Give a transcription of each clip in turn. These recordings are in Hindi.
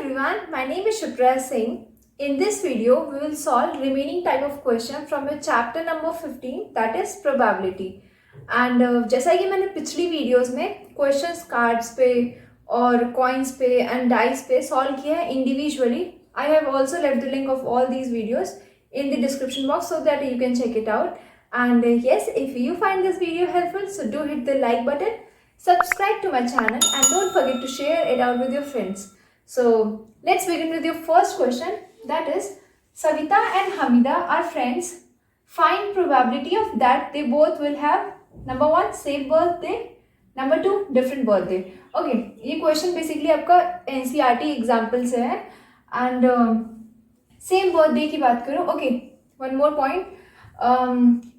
everyone, my name is Shipra Singh. In this video, we will solve remaining type of question from your chapter number 15, that is probability. And जैसा कि मैंने पिछली वीडियोस में क्वेश्चंस कार्ड्स पे और कॉइन्स पे एंड डाइस पे सॉल्व किया है individually. I have also left the link of all these videos in the description box so that you can check it out. And yes, if you find this video helpful, so do hit the like button, subscribe to my channel, and don't forget to share it out with your friends. So let's begin with your first question. That is, Savita and Hamida are friends. Find probability of that they both will have number 1 same birthday, number 2 different birthday. Okay, ये question basically आपका NCERT example से है and same birthday की बात करो. Okay, one more point.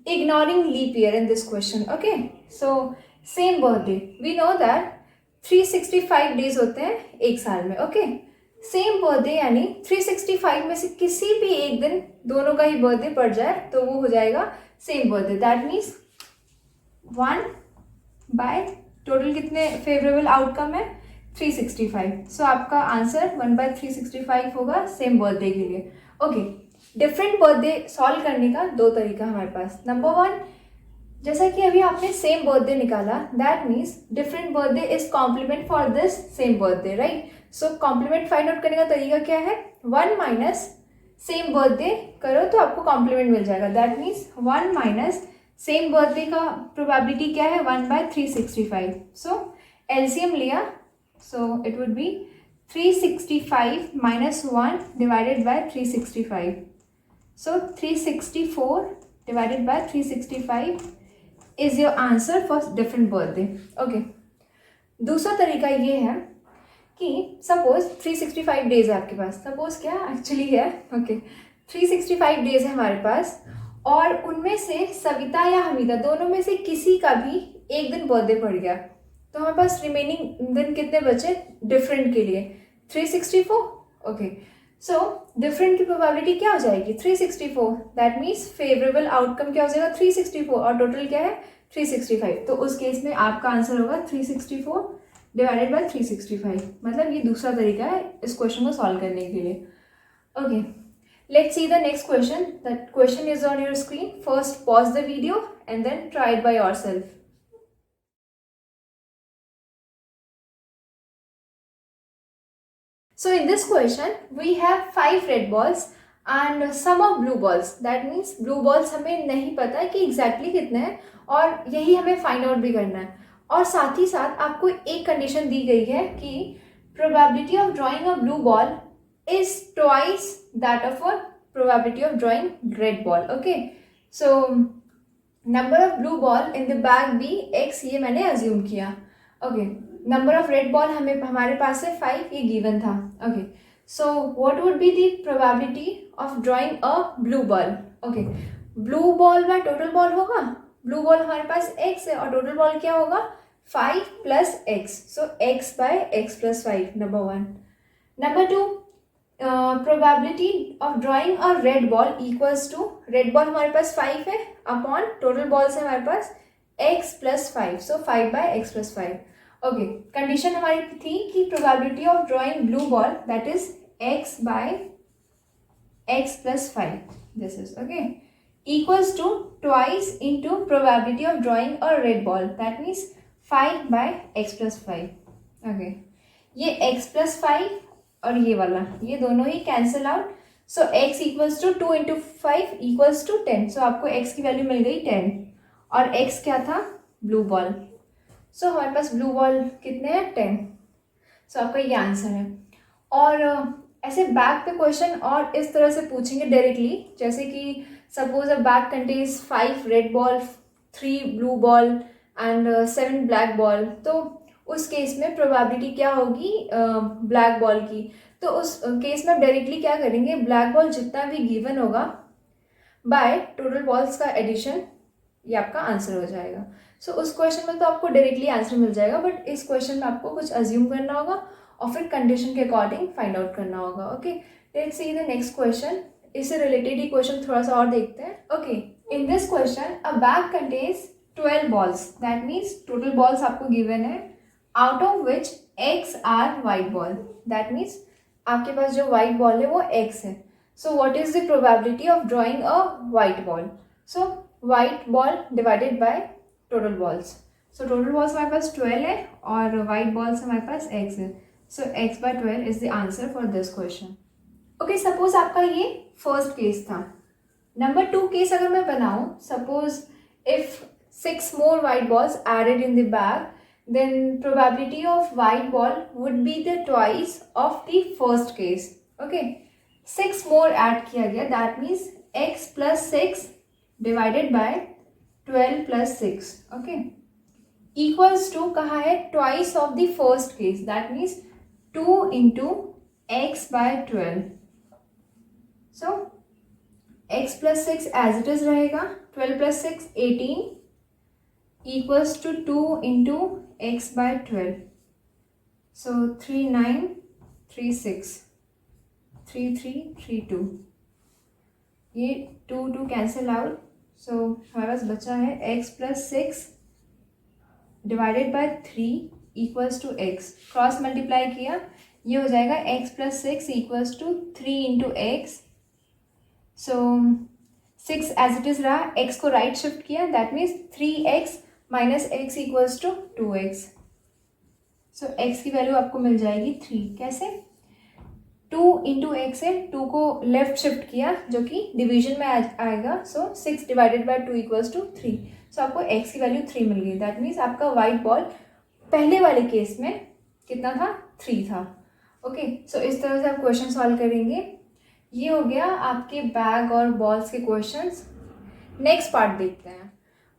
Ignoring leap year in this question. Okay, so same birthday. We know that 365 days होते हैं एक साल में. ओके, सेम बर्थडे यानी 365 में से किसी भी एक दिन दोनों का ही बर्थडे पड़ जाए तो वो हो जाएगा same birthday. That means 1 by total कितने फेवरेबल आउटकम है 365. सो आपका आंसर 1 बाय 365 होगा सेम बर्थडे के लिए. ओके, डिफरेंट बर्थडे सॉल्व करने का दो तरीका हमारे पास. नंबर 1, जैसा कि अभी आपने सेम बर्थडे निकाला, that means different birthday is complement for this same birthday, right. So complement find out करने का तरीका क्या है, 1 माइनस सेम बर्थडे करो तो आपको कॉम्प्लीमेंट मिल जाएगा. That means 1 minus same birthday का प्रोबेबिलिटी क्या है 1 बाय 365. सो एलसीएम लिया, so it would be 365 minus 1 divided by 365. So 364 divided by 365 is your answer for different birthday. Okay, दूसरा तरीका ये है कि सपोज 365 डेज है आपके पास. सपोज क्या एक्चुअली है, ओके, 365 डेज है हमारे पास और उनमें से सविता या हमीदा दोनों में से किसी का भी एक दिन बर्थडे पड़ गया तो हमारे पास रिमेनिंग दिन कितने बचे डिफरेंट के लिए 364. ओके, सो डिफरेंट की प्रोबेबिलिटी क्या हो जाएगी 364. दैट मीन्स फेवरेबल आउटकम क्या हो जाएगा 364 और टोटल क्या है 365. तो उस केस में आपका आंसर होगा 364 डिवाइडेड बाय 365. मतलब ये दूसरा तरीका है इस क्वेश्चन को सॉल्व करने के लिए. Okay, let's see the next question. That question is on your screen. First pause the video and then try it by yourself. So in this question, we have 5 red balls and some of blue balls. That means blue balls हमें नहीं पता कि exactly कितने हैं और यही हमें find out भी करना है. और साथ ही साथ आपको एक condition दी गई है कि probability of drawing a blue ball is twice that of a probability of drawing red ball. Okay, so number of blue ball in the bag B X ये मैंने assume किया. Okay, number of red ball हमारे पास है 5, ये गिवन था. Okay, so what would be the probability of drawing a blue ball. Okay, blue ball by total ball होगा. ब्लू बॉल हमारे पास x है और टोटल बॉल क्या होगा 5 plus x. So x by x plus 5. Number 1. Number 2, probability of drawing a red ball equals to, red ball हमारे पास 5 है अपॉन टोटल बॉल्स है हमारे पास x plus 5. So 5 by x plus 5. Okay, condition हमारी थी कि probability of drawing blue ball that is x by x plus 5. This is okay equals to twice into probability of drawing a red ball that means 5 by x plus 5. Okay, ये x प्लस 5 और ये वाला ये दोनों ही cancel out. So x equals to 2 into 5 equals to 10. So आपको x की वैल्यू मिल गई 10 और x क्या था ब्लू बॉल. सो हमारे पास ब्लू बॉल कितने हैं 10. सो आपका ये आंसर है. और ऐसे बैग पे क्वेश्चन और इस तरह से पूछेंगे डायरेक्टली, जैसे कि suppose a bag contains 5 red ball, 3 blue ball and 7 black ball. तो उस केस में प्रोबेबिलिटी क्या होगी ब्लैक बॉल की. तो उस केस में आप डायरेक्टली क्या करेंगे, ब्लैक बॉल जितना भी गिवन होगा बाय टोटल बॉल्स का एडिशन, ये आपका आंसर हो जाएगा. सो उस क्वेश्चन में तो आपको डायरेक्टली आंसर मिल जाएगा, बट इस क्वेश्चन में आपको कुछ अज्यूम करना होगा और फिर कंडीशन के अकॉर्डिंग फाइंड आउट करना होगा. Okay, let's see the next question. इससे रिलेटेड ही क्वेश्चन थोड़ा सा और देखते हैं. Okay, in this question a bag contains 12 balls. That means total balls आपको गिवन है, out of which x are white ball. That means आपके पास जो वाइट बॉल है वो x है. So what is the probability of drawing a white ball? So white ball divided by total balls. So total balls हमारे पास 12 है और वाइट बॉल्स हमारे पास x है. सो x/12 is the answer for this question. Okay, suppose आपका ये फर्स्ट केस था. नंबर 2 केस अगर मैं बनाऊं, suppose if 6 more white balls added in the bag, then probability of white ball would be the twice of the first case. Okay, 6 more add किया गया, that means x plus 6 divided by 12 plus 6. Okay, equals to कहा है twice of the first case, that means 2 into x by 12. So x plus 6 as it is रहेगा, 12 plus 6 18 equals to 2 into x by 12. So 3 9 3 6 3 3 3 2. ये 2 2 कैंसिल आउट. सो हमारे पास बचा है x plus 6 divided by 3 equals to x. Cross multiply किया, ये हो जाएगा x plus 6 equals to 3 into x. So 6 as it is रहा, x को राइट शिफ्ट किया, that means 3x minus x equals to 2x. So x की वैल्यू आपको मिल जाएगी 3. कैसे? 2 इंटू एक्स है, 2 को लेफ्ट शिफ्ट किया जो कि डिवीजन में आएगा. सो 6 डिवाइडेड बाय 2 इक्वल्स टू 3. सो आपको x की वैल्यू 3 मिल गई. दैट मीन्स आपका वाइट बॉल पहले वाले केस में कितना था? 3 था. ओके, सो इस तरह से आप क्वेश्चन सॉल्व करेंगे. ये हो गया आपके बैग और बॉल्स के क्वेश्चंस. नेक्स्ट पार्ट देखते हैं.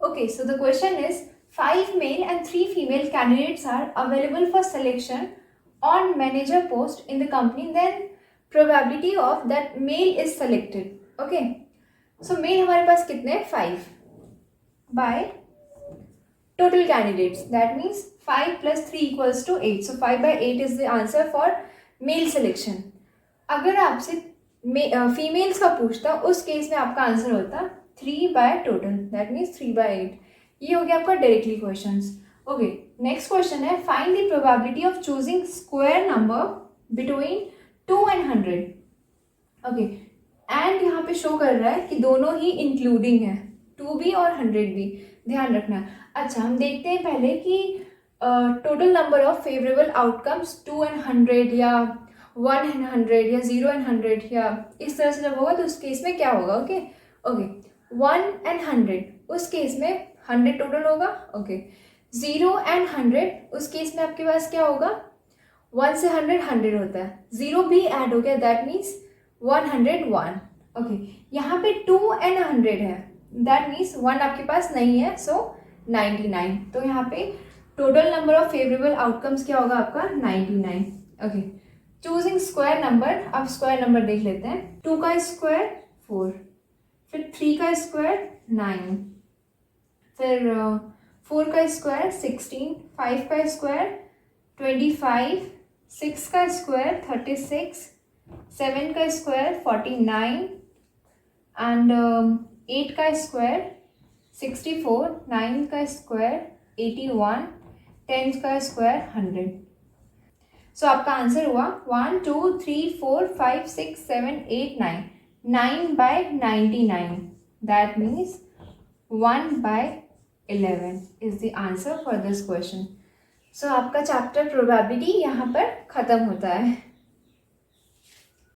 Okay, so the question is 5 male and 3 female candidates are available for selection on manager post in the company. Then probability of that male is selected. Okay, so male हमारे पास कितने? 5 by total candidates. That means 5 plus 3 equals to 8. So 5 by 8 is the answer for male selection. अगर आपसे फीमेल्स का पूछता उस केस में आपका आंसर होता 3 by total, that means 3 by 8. ये हो गया आपका directly questions. Okay, next question है find the probability of choosing square number between 2 and 100. Okay, and यहाँ पे शो कर रहा है कि दोनों ही इंक्लूडिंग है, 2 भी और 100 भी. ध्यान रखना. अच्छा, हम देखते हैं पहले कि total number of favourable outcomes 2 and 100 या 1 and 100 या 0 and 100 या इस तरह से जब होगा तो उस केस में क्या होगा. ओके ओके, 1 and 100 उस केस में 100 टोटल होगा. ओके, 0 and 100 उस केस में आपके पास क्या होगा? 1 से 100 100 होता है, 0 भी ऐड हो गया, दैट मीन्स 101. ओके, यहाँ पे 2 and 100 है, दैट मीन्स 1 आपके पास नहीं है, सो 99. तो यहाँ पे total number of favourable outcomes क्या होगा आपका? 99. Okay, choosing square number. अब स्क्वायर नंबर देख लेते हैं. 2 का स्क्वायर 4, फिर 3 का स्क्वायर 9, फिर 4 का स्क्वायर 16, 5 का स्क्वायर 25, 6 का स्क्वायर 36, 7 का स्क्वायर 49 एंड 8 का स्क्वायर 64, 9 का स्क्वायर 81, 10 का स्क्वायर 100. सो आपका आंसर हुआ 1 2 3 4 5 6 7 8 9. 9 by 99. That means 1 by 11 is the answer for this question. So आपका चैप्टर प्रोबेबिलिटी यहाँ पर ख़त्म होता है.